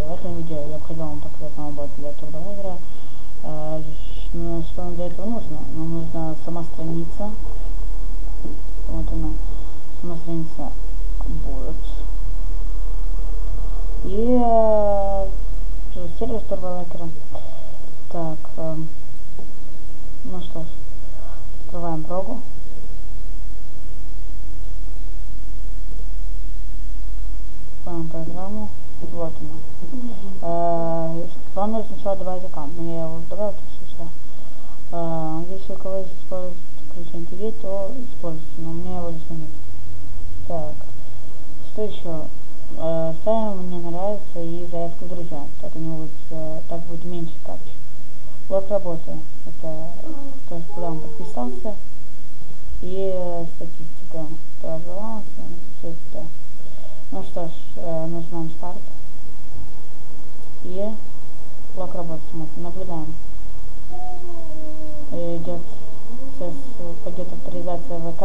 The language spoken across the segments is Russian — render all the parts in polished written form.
в этом видео я хотел вам показать новый для турболагера. Что нам для этого нужно? Нам нужна сама страница. Вот она. Сама страница будет. И сервис турболагера. Так, ну что ж, открываем прогу. Открываем программу. Вот она. Вам нужно сначала добавить аккаунт, но я его добавил, то есть все. Если у кого есть использовать ключ NTV, то используйте, но у меня его здесь нет. Так, что еще? Ставим «Мне нравится» и заявку в друзья, так будет меньше капч. Блок работы, это то, куда он подписался, и статистика, баланс, все это. Ну что ж, нажимаем старт и блок работы смотрим, наблюдаем. Идет, сейчас пойдет авторизация ВК.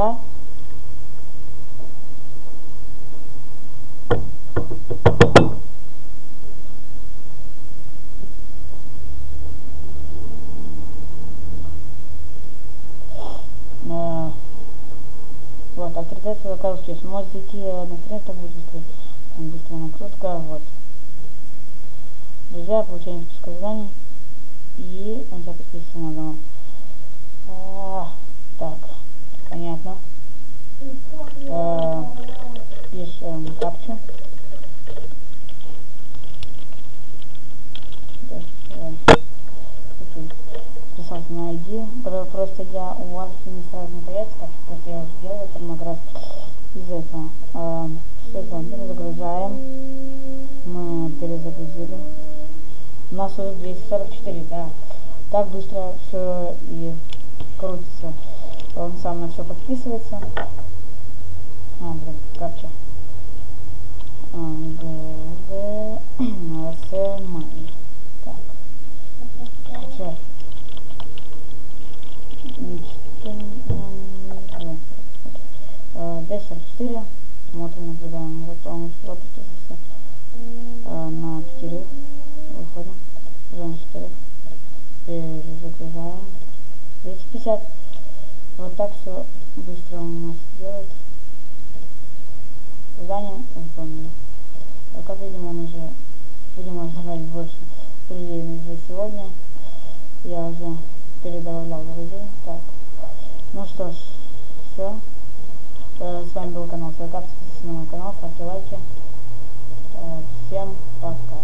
Вот, авторизация ВК успешно. Можете зайти на страницу, там будет быстрее. Там быстрая накрутка, вот. Друзья, получение списка заданий. И на тебя подписываться надо. Так, понятно. Пишем капчу. Писался на ID. Просто у вас не сразу не появится, как просто я уже сделал это много раз из этого. Что это? Перезагружаем. Мы перезагрузили. У нас уже 244, да. Так быстро все и крутится. Он сам на все подписывается. Капча. Так. Капча. D44. Смотрим, наблюдаем. Вот он подписался на 4. Выходим. Уже на 4. Перезагружаем. 250. Вот так все быстро у нас делает. Задание выполнено. Как видим, он уже, видимо, забрать больше друзей за сегодня. Я уже передавлял друзей. Так. Ну что ж, все. С вами был канал Свайкап. Подписывайтесь на мой канал, ставьте лайки. Всем пока.